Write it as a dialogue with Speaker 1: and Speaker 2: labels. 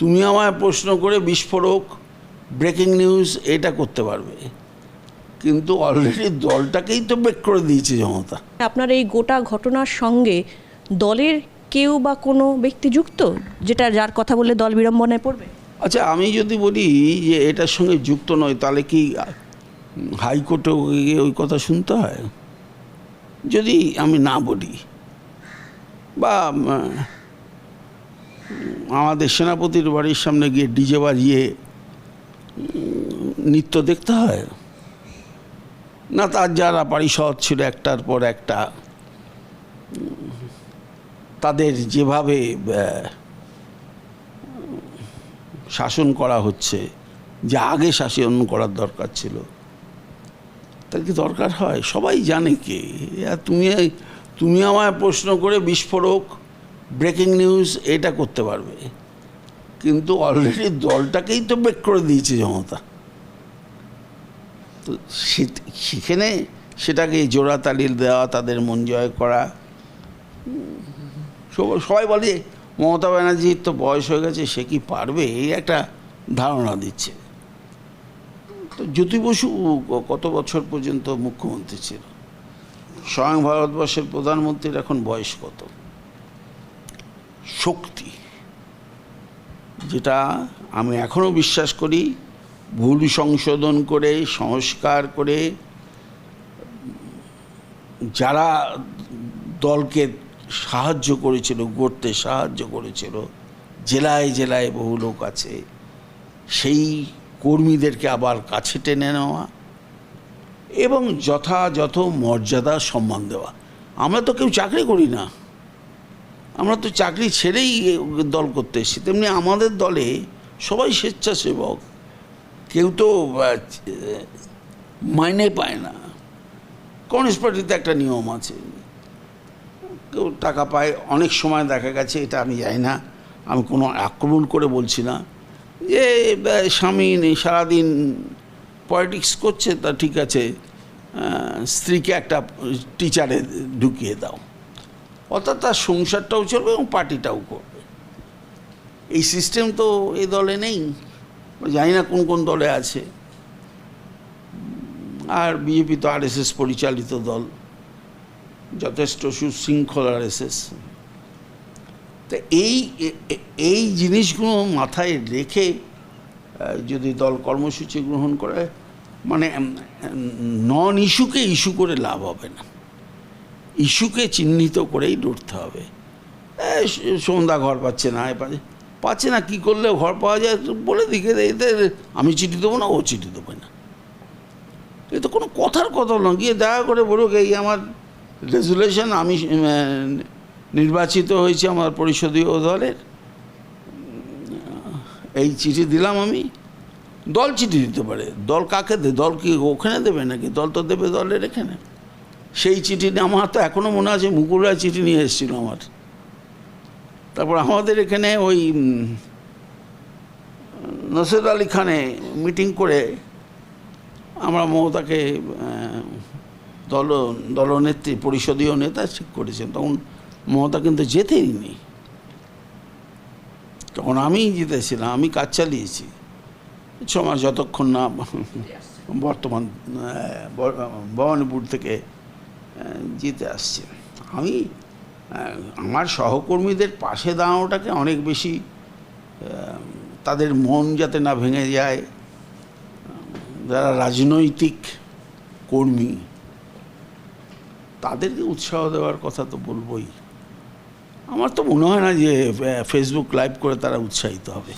Speaker 1: তুমি আমায় প্রশ্ন করে বিস্ফোরক, ব্রেকিং নিউজ এটা করতে পারবে, কিন্তু অলরেডি দলটাকেই তো ব্রেক করে দিয়েছে জনতা।
Speaker 2: আপনার এই গোটা ঘটনার সঙ্গে দলের কেউ বা কোনো ব্যক্তি যুক্ত, যার কথা বললে দল বিড়ম্বনায় পড়বে?
Speaker 1: আচ্ছা, আমি যদি বলি যে এটার সঙ্গে যুক্ত নয়, তাহলে কি হাইকোর্টে গিয়ে ওই কথা শুনতে হয়? যদি আমি না বলি, বা আমাদের সেনাপতির বাড়ির সামনে গিয়ে ডিজে বাজিয়ে নৃত্য দেখতে হয় না? তার যারা পারিষদ ছিল একটার পর একটা, তাদের যেভাবে শাসন করা হচ্ছে, যে আগে শাসন করার দরকার ছিল, তার কি দরকার হয়? সবাই জানে কে। তুমি আমায় প্রশ্ন করে বিস্ফোরক, ব্রেকিং নিউজ এটা করতে পারবে, কিন্তু অলরেডি দলটাকেই তো ব্রেক করে দিয়েছে জনতা। তো সেখানে সেটাকে জোড়াতালি দেওয়া, তাদের মন জয় করা, সবাই বলে মমতা ব্যানার্জির তো বয়স হয়ে গেছে, সে কি পারবে, এই একটা ধারণা দিচ্ছে। তো জ্যোতি বসু কত বছর পর্যন্ত মুখ্যমন্ত্রী ছিল? স্বয়ং ভারতবর্ষের প্রধানমন্ত্রীর এখন বয়স কত? শক্তি, যেটা আমি এখনও বিশ্বাস করি, ভুল সংশোধন করে, সংস্কার করে, যারা দলকে সাহায্য করেছিল, গড়তে সাহায্য করেছিল, জেলায় জেলায় বহু লোক আছে, সেই কর্মীদেরকে আবার কাছে টেনে নেওয়া এবং যথাযথ মর্যাদা সম্মান দেওয়া। আমরা তো কেউ চাকরি করি না, আমরা তো চাকরি ছেড়েই দল করতে এসেছি। তেমনি আমাদের দলে সবাই স্বেচ্ছাসেবক, কেউ তো মাইনে পায় না। কমিউনিস্ট পার্টিতে একটা নিয়ম আছে, কেউ টাকা পায়, অনেক সময় দেখা গেছে, এটা আমি জানি না, আমি কোনো আক্রমণ করে বলছি না, যে স্বামী সারাদিন পলিটিক্স করছে, তা ঠিক আছে, স্ত্রীকে একটা টিচারে ঢুকিয়ে দাও, অর্থাৎ তার সংসারটাও চলবে এবং পার্টিটাও করবে। এই সিস্টেম তো এই দলে নেই, জানি না কোন কোন দলে আছে। আর বিজেপি তো আরএসএস পরিচালিত দল, যথেষ্ট সুশৃঙ্খল আরএসএস। তো এই জিনিসগুলো মাথায় রেখে যদি দল কর্মসূচি গ্রহণ করে, মানে নন ইস্যুকে ইস্যু করে লাভ হবে না, ইস্যুকে চিহ্নিত করেই লড়তে হবে। সন্ধ্যা ঘর পাচ্ছে না, পাচ্ছে না, কী করলে ঘর পাওয়া যায় বলে দিকে, এদের আমি চিঠি দেবো না, ও চিঠি দেবো না, এ তো কোনো কথার কথা নয়। গিয়ে দেখা করে বলুক, এই আমার রেজুলেশন, আমি নির্বাচিত হয়েছি আমার পরিষদীয় দলের, এই চিঠি দিলাম আমি। দল চিঠি দিতে পারে, দল কাকে দেবে? দল কি ওখানে দেবে নাকি? দল তো দেবে দলের এখানে। সেই চিঠি আমার তো এখনও মনে আছে, মুকুল রায় চিঠি নিয়ে এসেছিল আমার। তারপর আমাদের এখানে ওই নসরুল আলী খানে মিটিং করে আমরা মমতাকে দলনেত্রী, পরিষদীয় নেতা ঠিক করেছেন। তখন মমতা কিন্তু যেতেই নি, তখন আমিই জিতেছিলাম, আমি কাজ চালিয়েছি 6 মাস, যতক্ষণ না বর্তমান ভবানীপুর থেকে জিতে আসছে। আমি আমার সহকর্মীদের পাশে দাঁড়ানোটাকে অনেক বেশি, তাদের মন যাতে না ভেঙে যায়, যারা রাজনৈতিক কর্মী, তাদেরকে উৎসাহ দেওয়ার কথা তো বলবই। আমার তো মনে হয় না যে ফেসবুক লাইভ করে তারা উৎসাহিত হবে।